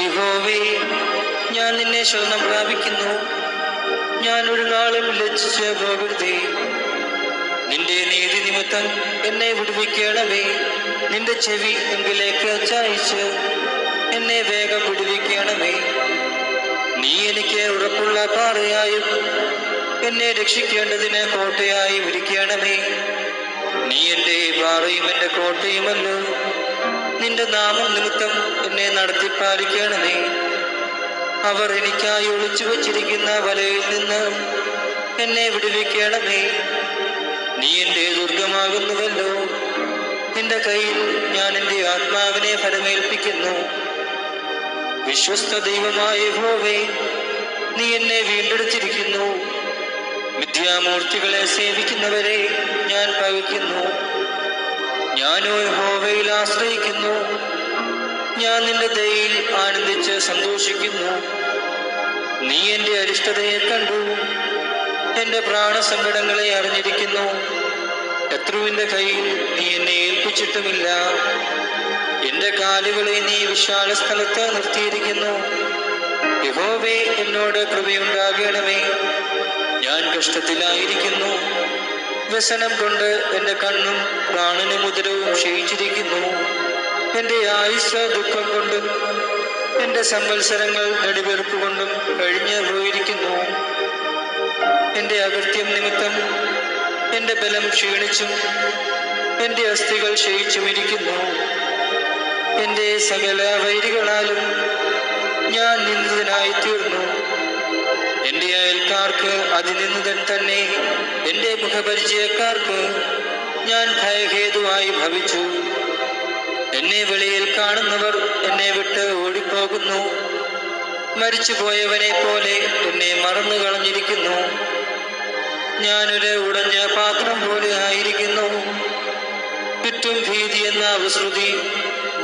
യഹോവേ, ഞാൻ നിന്നെ ശരണം പ്രാപിക്കുന്നു. ഞാൻ ഒരു നാളും ലജ്ജിച്ച് പോകരുതേ. നിന്റെ നീതി നിമിത്തം എന്നെ വിടുവിക്കണമേ. നിന്റെ ചെവി എങ്കിലേക്ക് ചായിച്ച് എന്നെ വേഗം വിടുവിക്കണമേ. നീ എനിക്ക് ഉറപ്പുള്ള പാറയായും എന്നെ രക്ഷിക്കേണ്ടതിന് കോട്ടയായും ഇരിക്കണമേ. നീ എൻ്റെ പാറയും എൻ്റെ കോട്ടയുമല്ലോ. നിന്റെ നാമം നിമിത്തം എന്നെ നടത്തിപ്പാലിക്കണമേ. അവർ എനിക്കായി ഒളിച്ചു വച്ചിരിക്കുന്ന വലയിൽ നിന്ന് എന്നെ വിടുവിക്കണമേ. നീ എൻ്റെ ദുർഗമാകുന്നുവല്ലോ. നിന്റെ കയ്യിൽ ഞാൻ എൻ്റെ ആത്മാവിനെ ഫലമേൽപ്പിക്കുന്നു. വിശ്വസ്ത ദൈവമായ യഹോവേ, നീ എന്നെ വീണ്ടെടുത്തിരിക്കുന്നു. മിഥ്യാമൂർത്തികളെ സേവിക്കുന്നവരെ ഞാൻ പകയ്ക്കുന്നു. ഞാനോ യഹോവയിൽ ആശ്രയിക്കുന്നു. ഞാൻ നിന്റെ ദയയിൽ ആനന്ദിച്ച് സന്തോഷിക്കുന്നു. നീ എൻ്റെ അരിഷ്ടതയെ കണ്ടു, എൻ്റെ പ്രാണസങ്കടങ്ങളെ അറിഞ്ഞിരിക്കുന്നു. ശത്രുവിൻ്റെ കയ്യിൽ നീ എന്നെ ഏൽപ്പിച്ചിട്ടുമില്ല. എൻ്റെ കാലുകളെ നീ വിശാല സ്ഥലത്ത് നിർത്തിയിരിക്കുന്നു. യഹോവേ, എന്നോട് കൃപയുണ്ടാകണമേ. ഞാൻ കഷ്ടത്തിലായിരിക്കുന്നു. വ്യസനം കൊണ്ട് എൻ്റെ കണ്ണും പ്രാണനും ഉദരവും ക്ഷയിച്ചിരിക്കുന്നു. എൻ്റെ ആയുസ് ദുഃഖം കൊണ്ടും എൻ്റെ സംവത്സരങ്ങൾ നെടുവെറുപ്പ് കൊണ്ടും കഴിഞ്ഞു പോയിരിക്കുന്നു. എൻ്റെ അകൃത്യം നിമിത്തം എൻ്റെ ബലം ക്ഷീണിച്ചും എൻ്റെ അസ്ഥികൾ ക്ഷയിച്ചുമിരിക്കുന്നു. എൻ്റെ സകല വൈരികളാലും ഞാൻ നിന്ദിതനായിത്തീർന്നു. എൻ്റെ അയൽക്കാർക്ക് അതിനിന്ദിതൻ തന്നെ. എൻ്റെ മുഖപരിചയക്കാർക്ക് ഞാൻ ഭയഹേതുവായി ഭവിച്ചു. എന്നെ വെളിയിൽ കാണുന്നവർ എന്നെ വിട്ട് ഓടിപ്പോകുന്നു. മരിച്ചുപോയവനെ പോലെ എന്നെ മറന്നു കളഞ്ഞിരിക്കുന്നു. ഞാനൊരു ഉടഞ്ഞ പാത്രം പോലെ ആയിരിക്കുന്നു. ചുറ്റും ഭീതി എന്ന വിശ്രുതി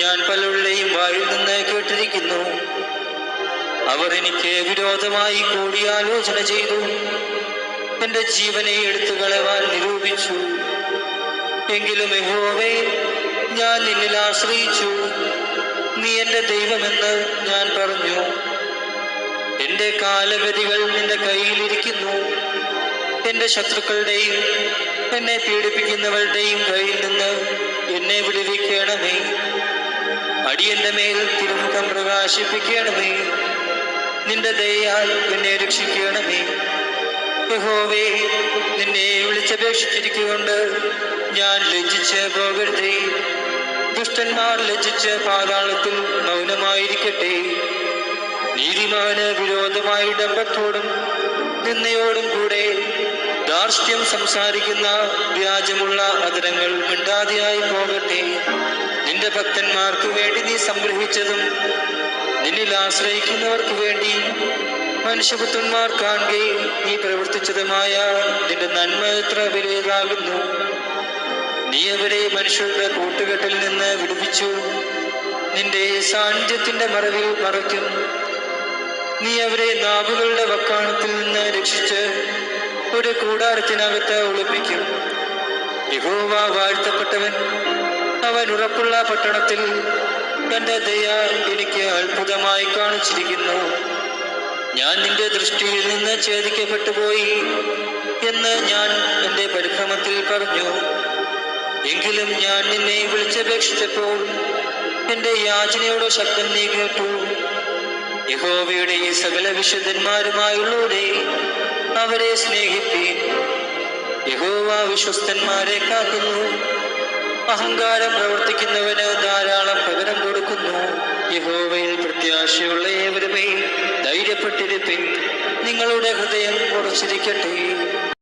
ഞാൻ പലരുടെയും വായിൽ നിന്ന് കേട്ടിരിക്കുന്നു. അവർ എനിക്ക് വിരോധമായി കൂടിയാലോചന ചെയ്തു. എൻ്റെ ജീവനെ എടുത്തു കളവാൻ നിരൂപിച്ചു. എങ്കിലും യഹോവേ, ഞാൻ നിന്നിൽ ആശ്രയിച്ചു. നീ എൻ്റെ ദൈവമെന്ന് ഞാൻ പറഞ്ഞു. എൻ്റെ കാലഗതികൾ നിന്റെ കയ്യിലിരിക്കുന്നു. എൻ്റെ ശത്രുക്കളുടെയും എന്നെ പീഡിപ്പിക്കുന്നവരുടെയും കയ്യിൽ നിന്ന് എന്നെ വിടുവിക്കണമേ. അടിയന്റെ മേൽ തിരുമുഖം പ്രകാശിപ്പിക്കണമേ. നിന്റെ ദയയാൽ എന്നെ രക്ഷിക്കണമേ. യഹോവേ, നിന്നെ വിളിച്ചപേക്ഷിച്ചിരിക്കൊണ്ട് ഞാൻ ലജ്ജിച്ച് പോകരുതേ. ദുഷ്ടന്മാർ ലജ്ജിച്ച് പാതാളത്തിൽ മൗനമായിരിക്കട്ടെ. നീതിമാന് വിരോധമായി ഡംഭത്തോടും നിന്നയോടും കൂടെ ധാർഷ്ട്യം സംസാരിക്കുന്ന വ്യാജമുള്ള അധരങ്ങൾ മിണ്ടാതെയായി പോകട്ടെ. നിന്റെ ഭക്തന്മാർക്ക് വേണ്ടി നീ സംഗ്രഹിച്ചതും നിന്നിൽ ആശ്രയിക്കുന്നവർക്ക് വേണ്ടി മനുഷ്യപുത്രന്മാർ കാണുകയും നീ പ്രവർത്തിച്ചതുമായ നിന്റെ നന്മ എത്ര വിലയേതാകുന്നു. നീ അവരെ മനുഷ്യരുടെ കൂട്ടുകെട്ടിൽ നിന്ന് വിടുവിച്ചു. നിന്റെ സാന്നിധ്യത്തിന്റെ മറവിൽ മറയ്ക്കും. നീ അവരെ നാവുകളുടെ വക്കാണത്തിൽ നിന്ന് രക്ഷിച്ച് ഒരു കൂടാരത്തിനകത്ത് ഒളിപ്പിക്കും. യഹോവ വാഴ്ത്തപ്പെട്ടവൻ. അവൻ ഉറപ്പുള്ള പട്ടണത്തിൽ തന്റെ ദയ എനിക്ക് അത്ഭുതമായി കാണിച്ചിരിക്കുന്നു. ഞാൻ നിന്റെ ദൃഷ്ടിയിൽ നിന്ന് ഛേദിക്കപ്പെട്ടു പോയി എന്ന് ഞാൻ എൻ്റെ പരിഭ്രമത്തിൽ പറഞ്ഞു. എങ്കിലും ഞാൻ നിന്നെ വിളിച്ചപേക്ഷിച്ചപ്പോൾ എൻ്റെ യാചനയുടെ ശബ്ദം നീ കേട്ടു. യഹോവയുടെ ഈ സകല വിശുദ്ധന്മാരുമായുള്ളവരെ അവരെ സ്നേഹിപ്പീൻ. യഹോവ വിശ്വസ്തന്മാരെ കാക്കുന്നു. അഹങ്കാരം പ്രവർത്തിക്കുന്നവന് ധാരാളം പകരം കൊടുക്കുന്നു. യഹോവയിൽ പ്രത്യാശയുള്ള ഏവരുമേ ധൈര്യപ്പെട്ടിരിപ്പിൻ. നിങ്ങളുടെ ഹൃദയം ഉറച്ചിരിക്കട്ടെ.